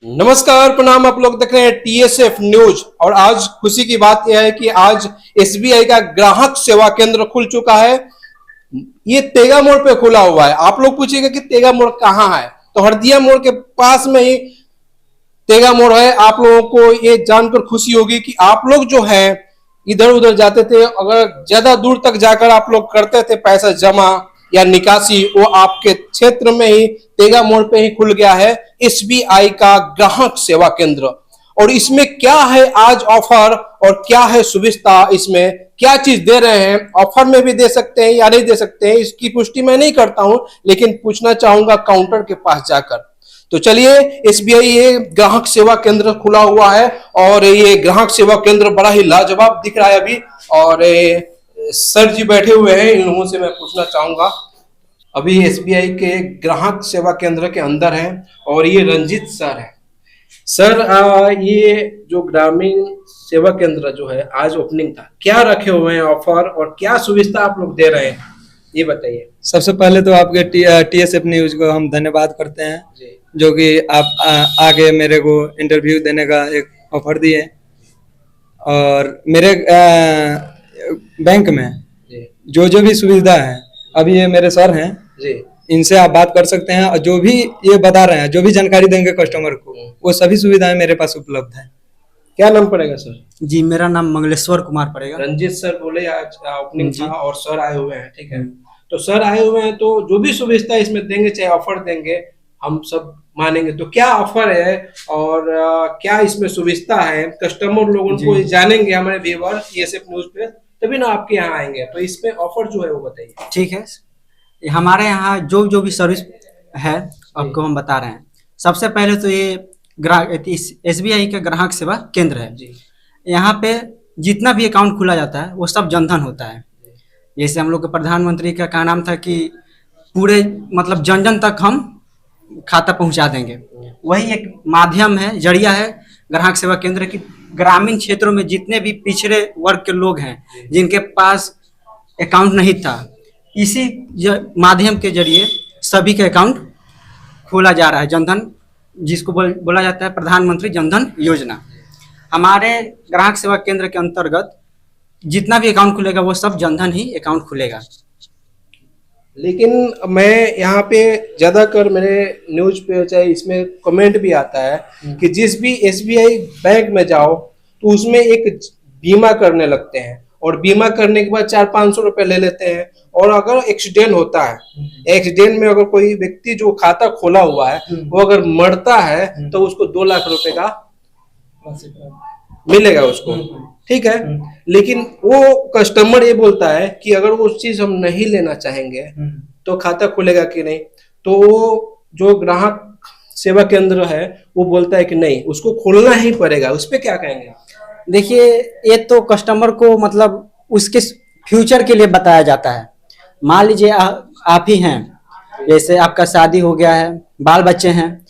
नमस्कार, प्रणाम। आप लोग देख रहे हैं टीएसएफ न्यूज। और आज खुशी की बात यह है कि आज एसबीआई का ग्राहक सेवा केंद्र खुल चुका है। ये तेगा मोड़ पे खुला हुआ है। आप लोग पूछिएगा कि तेगा मोड़ कहाँ है, तो हरदिया मोड़ के पास में ही तेगा मोड़ है। आप लोगों को ये जानकर खुशी होगी कि आप लोग जो है इधर उधर जाते थे, अगर ज्यादा दूर तक जाकर आप लोग करते थे पैसा जमा या निकासी, वो आपके क्षेत्र में ही तेगा मोड़ पे ही खुल गया है एसबीआई का ग्राहक सेवा केंद्र। और इसमें क्या है आज ऑफर और क्या है सुविधा, इसमें क्या चीज दे रहे हैं, ऑफर में भी दे सकते हैं या नहीं दे सकते हैं, इसकी पुष्टि मैं नहीं करता हूं, लेकिन पूछना चाहूंगा काउंटर के पास जाकर। तो चलिए, एसबीआई ये ग्राहक सेवा केंद्र खुला हुआ है और ये ग्राहक सेवा केंद्र बड़ा ही लाजवाब दिख रहा है अभी। और सर जी बैठे हुए हैं, इन लोगों से मैं पूछना चाहूंगा। अभी एसबीआई के ग्राहक सेवा केंद्र के अंदर हैं और ये रंजीत सर है। सर, ये जो ग्रामीण सेवा केंद्र जो है आज ओपनिंग था, क्या रखे हुए हैं ऑफर और क्या सुविधा आप लोग दे रहे हैं, ये बताइए। सबसे पहले तो आपके टीएसएफ न्यूज को हम धन्यवाद करते हैं जी। जो कि आप आगे मेरे को इंटरव्यू देने का एक ऑफर दिए। और मेरे बैंक में जी जो भी सुविधा है, अभी ये मेरे सर हैं जी इनसे आप बात कर सकते हैं। और जो भी ये बता रहे हैं, जो भी जानकारी देंगे कस्टमर को, वो सभी सुविधाएं मेरे पास उपलब्ध है। क्या नाम पड़ेगा सर? जी, मेरा नाम मंगलेश्वर कुमार पड़ेगा। रंजीत सर बोले आज ओपनिंग था और सर आए हुए हैं, ठीक है। तो सर आए हुए हैं तो जो भी सुविधा इसमें देंगे, चाहे ऑफर देंगे, हम सब मानेंगे। तो क्या ऑफर है और क्या इसमें सुविधा है, कस्टमर लोगों को जानेंगे हमारे व्यूअर टीएसएफ न्यूज पे, तभी ना आपके यहाँ आएंगे। तो इसमें ऑफर जो है वो बताइए। ठीक है, हमारे यहाँ जो भी सर्विस है आपको हम बता रहे हैं। सबसे पहले तो ये एसबीआई का ग्राहक सेवा केंद्र है जी। यहाँ पे जितना भी अकाउंट खुला जाता है वो सब जनधन होता है। जैसे हम लोग के प्रधानमंत्री का कहा नाम था कि पूरे मतलब जन जन तक हम खाता पहुंचा देंगे, वही एक माध्यम है, जरिया है ग्राहक सेवा केंद्र की। ग्रामीण क्षेत्रों में जितने भी पिछड़े वर्ग के लोग हैं जिनके पास अकाउंट नहीं था, इसी माध्यम के जरिए सभी के अकाउंट खोला जा रहा है। जनधन, जिसको बोला जाता है प्रधानमंत्री जनधन योजना। हमारे ग्राहक सेवा केंद्र के अंतर्गत जितना भी अकाउंट खुलेगा वो सब जनधन ही अकाउंट खुलेगा। लेकिन मैं यहाँ पे ज्यादातर मेरे न्यूज पे चाहे इसमें कमेंट भी आता है कि जिस भी एसबीआई बैंक में जाओ तो उसमें एक बीमा करने लगते हैं और बीमा करने के बाद 400-500 रुपए ले लेते हैं। और अगर एक्सीडेंट होता है, एक्सीडेंट में अगर कोई व्यक्ति जो खाता खोला हुआ है वो अगर मरता है तो उसको 2 लाख रुपए का मिलेगा उसको, ठीक है। लेकिन वो कस्टमर ये बोलता है कि अगर वो चीज हम नहीं लेना चाहेंगे तो खाता खुलेगा कि नहीं। तो वो जो ग्राहक सेवा केंद्र है वो बोलता है कि नहीं, उसको खोलना ही पड़ेगा। उस पर क्या कहेंगे? देखिए, ये तो कस्टमर को मतलब उसके फ्यूचर के लिए बताया जाता है। मान लीजिए आप ही हैं, जैसे आपका शादी हो गया है, बाल बच्चे हैं,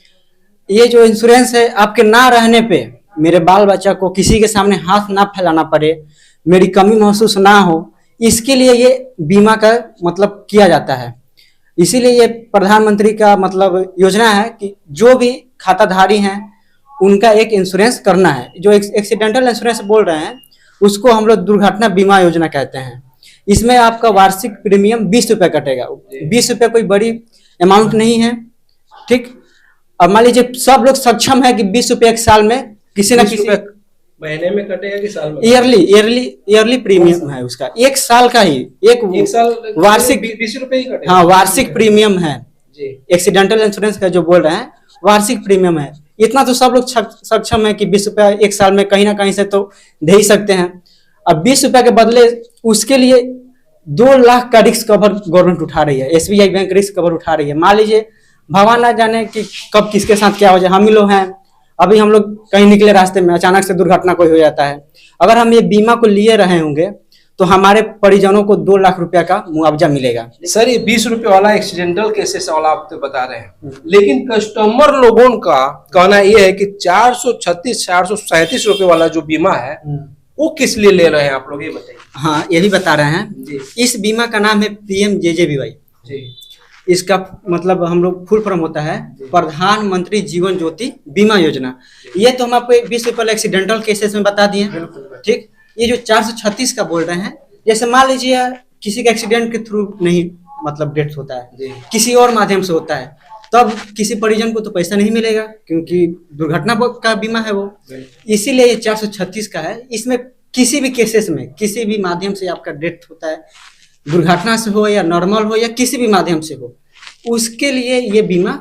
ये जो इंश्योरेंस है आपके ना रहने पे मेरे बाल बच्चा को किसी के सामने हाथ ना फैलाना पड़े, मेरी कमी महसूस ना हो, इसके लिए ये बीमा का मतलब किया जाता है। इसीलिए ये प्रधानमंत्री का मतलब योजना है कि जो भी खाताधारी हैं उनका एक इंश्योरेंस करना है। जो एक्सीडेंटल इंश्योरेंस बोल रहे हैं उसको हम लोग दुर्घटना बीमा योजना कहते हैं। इसमें आपका वार्षिक प्रीमियम 20 रुपये कटेगा। 20 रुपये कोई बड़ी अमाउंट नहीं है, ठीक। अब मान लीजिए सब लोग सक्षम है कि 20 रुपये एक साल में किसी न किसी महीने में कटेगा कि साल में? ईयरली प्रीमियम है उसका, एक साल का ही एक साल वार्षिक 20 रुपए ही कटेगा। हाँ, वार्षिक प्रीमियम है जी। एक्सीडेंटल इंश्योरेंस का जो बोल रहे हैं वार्षिक प्रीमियम है। इतना तो सब लोग सक्षम है कि 20 रुपया एक साल में कहीं ना कहीं से तो दे ही सकते हैं। अब 20 रुपया के बदले उसके लिए 2 लाख का रिस्क कवर गवर्नमेंट उठा रही है, एसबीआई बैंक रिस्क कवर उठा रही है। मान लीजिए भगवान ना जाने कि कब किसके साथ क्या हो जाए। हम ही लोग हैं, अभी हम लोग कहीं निकले रास्ते में, अचानक से दुर्घटना कोई हो जाता है। अगर हम ये बीमा को लिए रहे होंगे तो हमारे परिजनों को 2 लाख रुपया का मुआवजा मिलेगा। सर, ये 20 रुपए वाला एक्सीडेंटल केसेस वाला आप तो बता रहे हैं, लेकिन कस्टमर लोगों का कहना ये है कि 437 रुपए वाला जो बीमा है वो किस लिए ले रहे हैं आप लोग, ये बताइए। हाँ, ये भी बता रहे हैं जी। इस बीमा का नाम है PMJJBY जी। इसका मतलब हम लोग फुल फॉर्म होता है प्रधानमंत्री जीवन ज्योति बीमा योजना। ये तो हम आपको 20 रुपये एक्सीडेंटल केसेस में बता दिए, ठीक। ये जो 436 का बोल रहे हैं, जैसे मान लीजिए किसी का एक्सीडेंट के थ्रू नहीं मतलब डेथ होता है, किसी और माध्यम से होता है, तब किसी परिजन को तो पैसा नहीं मिलेगा क्योंकि दुर्घटना का बीमा है वो। इसीलिए ये 436 का है। इसमें किसी भी केसेस में किसी भी माध्यम से आपका डेथ होता है, दुर्घटना से हो या नॉर्मल हो या किसी भी माध्यम से हो, उसके लिए ये बीमा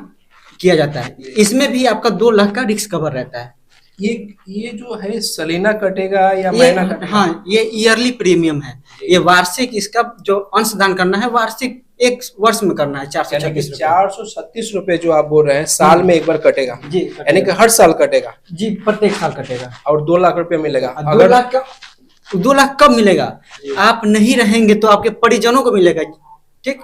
किया जाता है। इसमें भी आपका 2 लाख का रिस्क कवर रहता है। ये जो है सालाना कटेगा या ये महीना कटेगा? हाँ, ये ईयरली प्रीमियम है। ये वार्षिक, इसका जो अंशदान करना है वार्षिक 1 वर्ष में करना है। 436 रुपए जो आप बोल रहे हैं साल में एक बार कटेगा जी, यानी कि हर साल कटेगा जी, प्रत्येक साल कटेगा। और 2 लाख रुपए मिलेगा। 2 लाख कब मिलेगा? आप नहीं रहेंगे तो आपके परिजनों को मिलेगा, ठीक।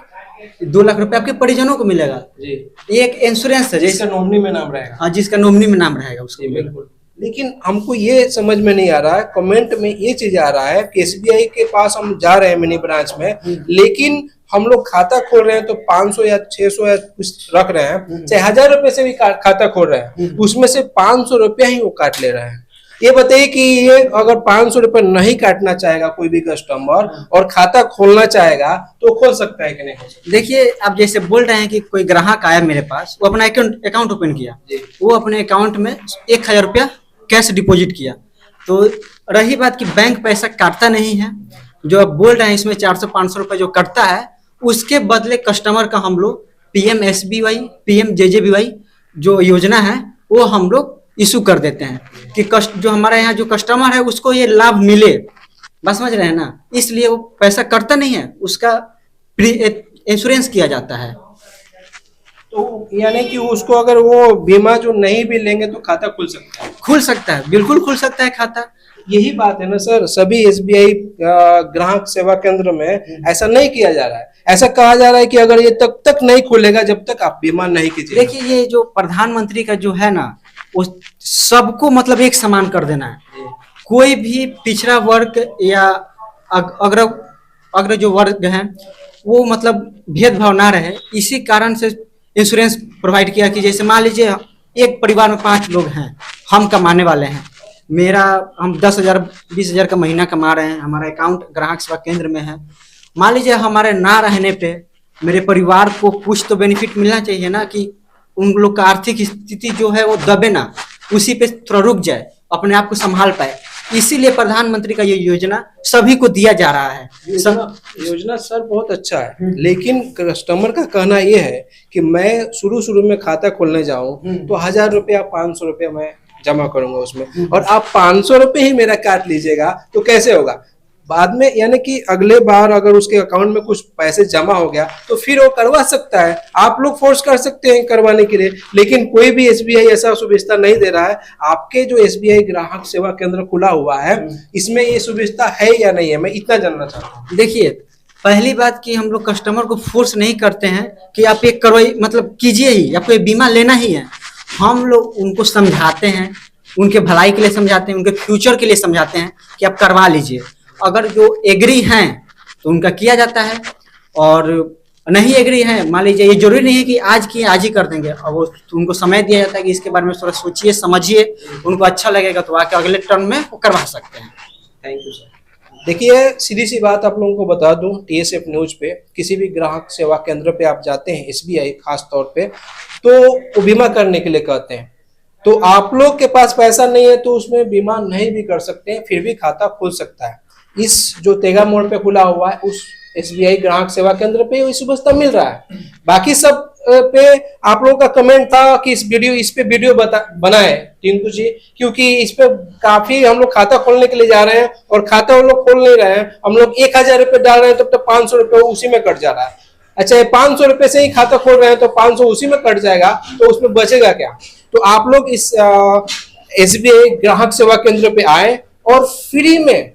2 लाख रुपए आपके परिजनों को मिलेगा जी। ये एक इंश्योरेंस है जिसका नॉमिनी में नाम रहेगा। हाँ, जिसका नॉमिनी में नाम रहेगा उसको। बिल्कुल। लेकिन हमको ये समझ में नहीं आ रहा है, कमेंट में ये चीज आ रहा है कि एसबीआई के पास हम जा रहे हैं मिनी ब्रांच में, लेकिन हम लोग खाता खोल रहे हैं तो 500 या 600 या कुछ रख रहे हैं, चाहे 1000 रुपए से भी खाता खोल रहे हैं, उसमें से 500 रुपया ही वो काट ले रहे हैं। ये बताइए कि ये अगर 500 रुपए नहीं काटना चाहेगा कोई भी कस्टमर और खाता खोलना चाहेगा तो खोल सकता है कि नहीं हो सकता? देखिए, आप जैसे बोल रहे हैं कि कोई ग्राहक आया मेरे पास, वो अपना अकाउंट ओपन किया, वो अपने अकाउंट में 1000 रुपया कैश डिपॉजिट किया, तो रही बात कि बैंक पैसा काटता नहीं है, जो आप बोल रहे हैं इसमें 400-500 रुपये जो कटता है, उसके बदले कस्टमर का हम लोग PMSBY PMJJBY जो योजना है वो हम लोग इशू कर देते हैं कि जो हमारे यहाँ जो कस्टमर है उसको ये लाभ मिले। बस समझ रहे हैं ना, इसलिए वो पैसा कटता नहीं है, उसका इंश्योरेंस किया जाता है। तो यानी कि उसको अगर वो बीमा जो नहीं भी लेंगे तो खाता खुल सकता है? खुल सकता है, बिल्कुल खुल सकता है खाता। यही बात है ना सर, सभी एसबीआई ग्राहक सेवा केंद्र में ऐसा नहीं किया जा रहा है। ऐसा कहा जा रहा है कि अगर ये तब तक नहीं खुलेगा जब तक आप बीमा नहीं कीजिए। देखिए, ये जो प्रधानमंत्री का जो है ना, वो सबको मतलब एक समान कर देना है। कोई भी पिछड़ा वर्ग या अग्र जो वर्ग है वो मतलब भेदभाव ना रहे, इसी कारण से इंश्योरेंस प्रोवाइड किया कि जैसे मान लीजिए एक परिवार में 5 लोग हैं, हम कमाने वाले हैं, हम 10,000 20,000 का महीना कमा रहे हैं, हमारा अकाउंट ग्राहक सेवा केंद्र में है। मान लीजिए हमारे ना रहने पे मेरे परिवार को कुछ तो बेनिफिट मिलना चाहिए ना, कि उन लोग का आर्थिक स्थिति जो है वो दबे ना, उसी पे थोड़ा रुक जाए, अपने आप को संभाल पाए। इसीलिए प्रधानमंत्री का ये योजना सभी को दिया जा रहा है। योजना सर बहुत अच्छा है, लेकिन कस्टमर का कहना ये है कि मैं शुरू में खाता खोलने जाऊं तो 1000 रुपया 500 रुपया मैं जमा करूंगा उसमें, और आप 500 रुपये ही मेरा काट लीजिएगा तो कैसे होगा बाद में? यानी कि अगले बार अगर उसके अकाउंट में कुछ पैसे जमा हो गया तो फिर वो करवा सकता है, आप लोग फोर्स कर सकते हैं करवाने के लिए, लेकिन कोई भी एसबीआई ऐसा सुविधा नहीं दे रहा है। आपके जो एसबीआई ग्राहक सेवा केंद्र खुला हुआ है इसमें ये सुविधा है या नहीं है, मैं इतना जानना चाहता हूँ। देखिए, पहली बात कि हम लोग कस्टमर को फोर्स नहीं करते हैं कि आप एक करवाई मतलब कीजिए ही, आपको ये बीमा लेना ही है। हम लोग उनको समझाते हैं, उनके भलाई के लिए समझाते हैं, उनके फ्यूचर के लिए समझाते हैं कि आप करवा लीजिए। अगर जो एग्री हैं तो उनका किया जाता है, और नहीं एग्री हैं, मान लीजिए ये जरूरी नहीं है कि आज की आज ही कर देंगे, और वो उनको समय दिया जाता है कि इसके बारे में थोड़ा सोचिए समझिए, उनको अच्छा लगेगा तो आके अगले टर्म में वो करवा सकते हैं। Thank you sir. देखिए, सीधी सी बात आप लोगों को बता दूं, TSF न्यूज पे किसी भी ग्राहक सेवा केंद्र पे आप जाते हैं, SBI खास तौर पे, तो वो बीमा करने के लिए कहते हैं। तो आप लोग के पास पैसा नहीं है तो उसमें बीमा नहीं भी कर सकते हैं, फिर भी खाता खुल सकता है। इस जो तेगा मोड़ पे खुला हुआ है उस SBI ग्राहक सेवा केंद्र पे ये सुविधा मिल रहा है। बाकी सब पे आप लोगों का कमेंट था कि इस पे वीडियो बनाए टिंकू जी, क्योंकि इस पे काफी हम लोग खाता खोलने के लिए जा रहे हैं और खाता हम लोग खोल नहीं रहे हैं। हम लोग 1000 रुपये डाल रहे हैं तब तक 500 रुपये उसी में कट जा रहा है। अच्छा, 500 रुपये से ही खाता खोल रहे हैं तो 500 उसी में कट जाएगा, तो उसमें बचेगा क्या? तो आप लोग इस SBI ग्राहक सेवा केंद्र पे आए और फ्री में,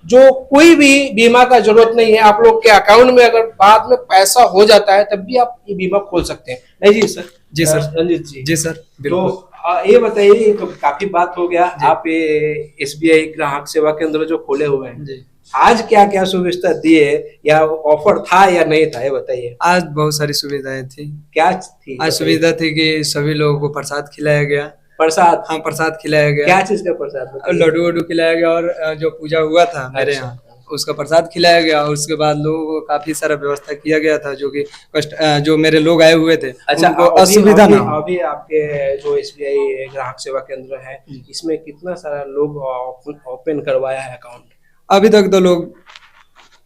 जो कोई भी बीमा का जरूरत नहीं है, आप लोग के अकाउंट में अगर बाद में पैसा हो जाता है तब भी आप ये बीमा खोल सकते हैं। नहीं जी सर? जी सर। रंजीत जी? जी सर, बिल्कुल। तो ये बताइए, तो काफी बात हो गया, आप ये SBI ग्राहक सेवा केंद्र जो खोले हुए हैं, आज क्या क्या सुविधा दिए, या ऑफर था या नहीं था, ये बताइए। आज बहुत सारी सुविधाएं थी। क्या थी? आज सुविधा थी कि सभी लोगों को प्रसाद खिलाया गया। प्रसाद? हाँ, प्रसाद खिलाया गया। क्या चीज का प्रसाद और बताइए? लड्डू वड्डू खिलाया गया, और जो पूजा हुआ था मेरे अच्छा। यहाँ उसका प्रसाद खिलाया गया। और उसके बाद लोगों को काफी सारा व्यवस्था किया गया था, जो कि जो मेरे लोग आए हुए थे अच्छा, उनको अभी असुविधा अभी, ना हो। अभी आपके जो एसबीआई ग्राहक सेवा केंद्र है, इसमें कितना सारा लोग ओपन करवाया है अकाउंट? अभी तक तो लोग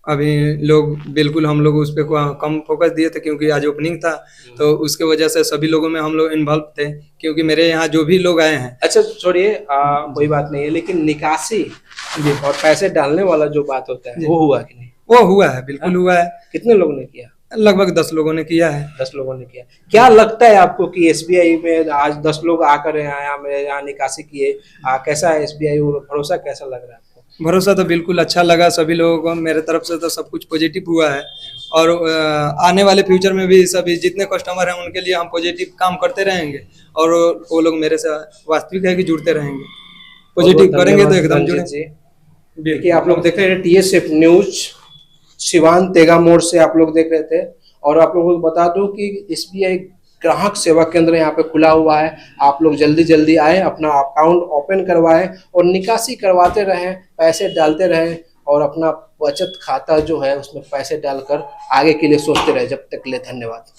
बिल्कुल, हम लोग उस पर कम फोकस दिए थे क्योंकि आज ओपनिंग था, तो उसके वजह से सभी लोगों में हम लोग इन्वॉल्व थे, क्योंकि मेरे यहाँ जो भी लोग आए हैं। अच्छा छोड़िए, कोई बात नहीं है, लेकिन निकासी और पैसे डालने वाला जो बात होता है वो हुआ कि नहीं? वो हुआ है, बिल्कुल हुआ है। कितने लोगों ने किया? लगभग 10 लोगों ने किया है। 10 लोगों ने किया। क्या लगता है आपको कि एसबीआई में आज 10 लोग आकर यहाँ मेरे यहाँ निकासी किए, कैसा एसबीआई भरोसा कैसा लग रहा है आपको? भरोसा तो बिल्कुल अच्छा लगा सभी लोगों को। मेरे तरफ से तो सब कुछ पॉजिटिव हुआ है, और आने वाले फ्यूचर में भी सभी जितने कस्टमर हैं उनके लिए हम पॉजिटिव काम करते रहेंगे, और वो लोग मेरे से वास्तविक है कि जुड़ते रहेंगे। पॉजिटिव करेंगे तो एकदम जुड़े। देखिए, आप लोग देख रहे हैं टीएसएफ न्यूज, सिवान तेगा मोड़ से आप लोग देख रहे थे। और आप लोगों को बता दूं कि एसबीआई ग्राहक सेवा केंद्र यहाँ पे खुला हुआ है। आप लोग जल्दी जल्दी आए, अपना अकाउंट ओपन करवाएं और निकासी करवाते रहें, पैसे डालते रहें, और अपना बचत खाता जो है उसमें पैसे डालकर आगे के लिए सोचते रहे। जब तक के लिए धन्यवाद।